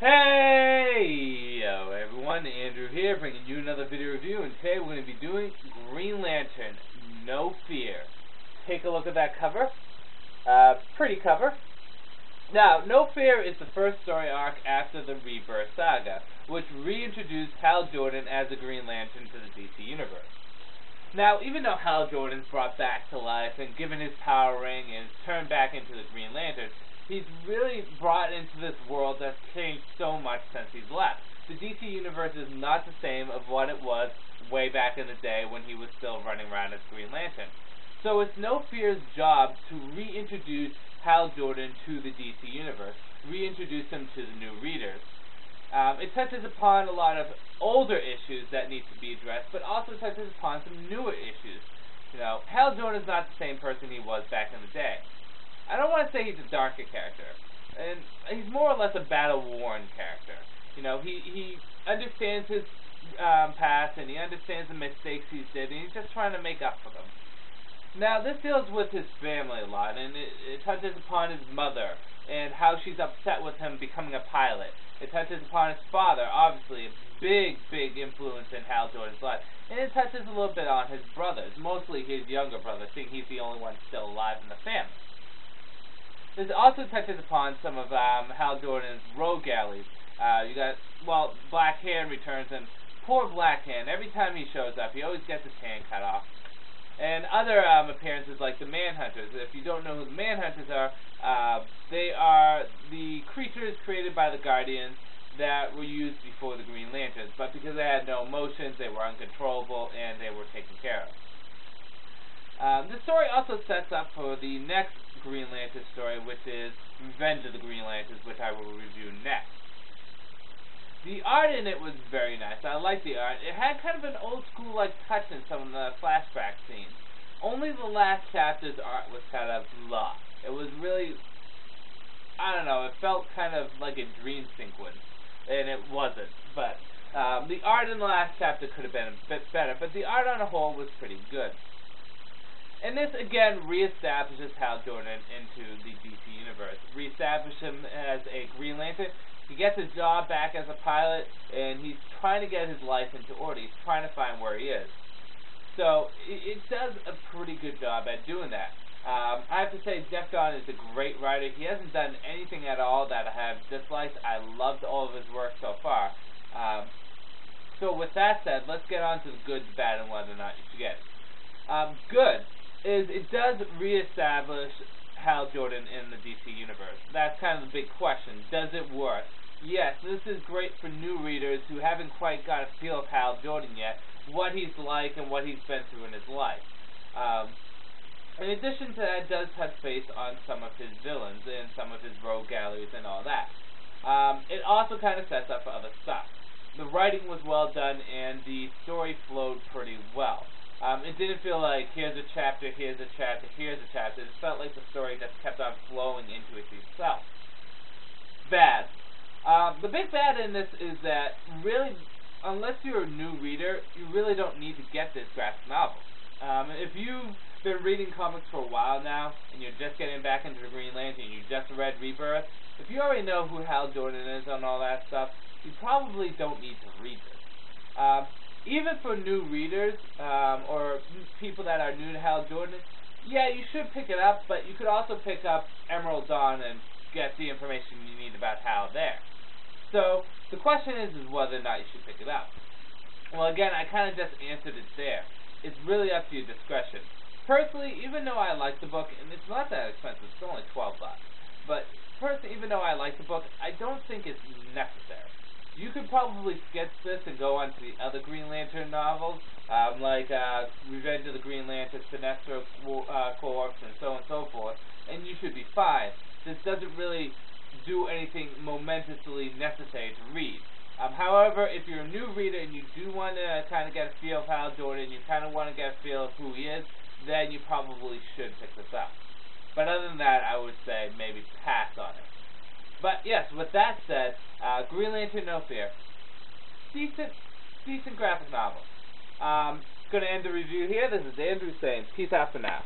Hey, yo everyone, Andrew here, bringing you another video review, and today we're going to be doing Green Lantern, No Fear. Take a look at that cover. Pretty cover. Now, No Fear is the first story arc after the Rebirth saga, which reintroduced Hal Jordan as a Green Lantern to the DC Universe. Now, even though Hal Jordan's brought back to life and given his power ring and turned back into the Green Lantern, he's really brought into this world that's changed so much since he's left. The DC Universe is not the same of what it was way back in the day when he was still running around as Green Lantern. So it's No Fear's job to reintroduce Hal Jordan to the DC Universe, reintroduce him to the new readers. It touches upon a lot of older issues that need to be addressed, but also touches upon some newer issues. You know, Hal Jordan's not the same person he was back in the day. I don't want to say he's a darker character, and he's more or less a battle-worn character. You know, he understands his past, and he understands the mistakes he's did, and he's just trying to make up for them. Now, this deals with his family a lot, and it touches upon his mother, and how she's upset with him becoming a pilot. It touches upon his father, obviously a big, big influence in Hal Jordan's life. And it touches a little bit on his brothers, mostly his younger brother, seeing he's the only one still alive in the family. This also touches upon some of Hal Jordan's rogue galleys. You got, well, Black Hand returns, and poor Black Hand, every time he shows up, he always gets his hand cut off. And other appearances like the Manhunters. If you don't know who the Manhunters are, they are the creatures created by the Guardians that were used before the Green Lanterns. But because they had no emotions, they were uncontrollable, and they were taken care of. The story also sets up for the next Green Lantern story, which is Revenge of the Green Lanterns, which I will review next. The art in it was very nice. I liked the art. It had kind of an old school like touch in some of the flashback scenes. Only the last chapter's art was kind of blah. It was really, I don't know, it felt kind of like a dream sequence, and it wasn't. But the art in the last chapter could have been a bit better, but the art on a whole was pretty good. And this, again, reestablishes Hal Jordan into the DC Universe. Reestablishes him as a Green Lantern. He gets his job back as a pilot, and he's trying to get his life into order. He's trying to find where he is. So, it does a pretty good job at doing that. I have to say, Jeff John is a great writer. He hasn't done anything at all that I have disliked. I loved all of his work so far. So, with that said, let's get on to the good, the bad, and whether or not you should get it. Good is it does reestablish Hal Jordan in the DC Universe. That's kind of the big question. Does it work? Yes, this is great for new readers who haven't quite got a feel of Hal Jordan yet, what he's like and what he's been through in his life. In addition to that, it does touch base on some of his villains and some of his rogue galleries and all that. It also kind of sets up for other stuff. The writing was well done, and the story flowed pretty well. It didn't feel like, here's a chapter, here's a chapter, here's a chapter. It felt like the story just kept on flowing into it itself. Bad. The big bad in this is that, really, unless you're a new reader, you really don't need to get this graphic novel. If you've been reading comics for a while now, and you're just getting back into the Green Lantern, and you just read Rebirth, if you already know who Hal Jordan is and all that stuff, you probably don't need to read this. Even for new readers, or people that are new to Hal Jordan, yeah, you should pick it up, but you could also pick up Emerald Dawn and get the information you need about Hal there. So, the question is whether or not you should pick it up. Well, again, I kind of just answered it there. It's really up to your discretion. Personally, even though I like the book, and it's not that expensive, it's only $12, but personally, even though I like the book, I don't think it's necessary. You could probably skip this and go on to the other Green Lantern novels, like Revenge of the Green Lantern, Sinestro Corps, and so forth, and you should be fine. This doesn't really do anything momentously necessary to read. However, if you're a new reader and you do want to kind of get a feel of Hal Jordan, you kind of want to get a feel of who he is, then you probably should pick this up. But other than that, I would say maybe pass on it. But yes, with that said, Green Lantern No Fear, decent graphic novel. Gonna end the review here. This is Andrew saying peace out for now.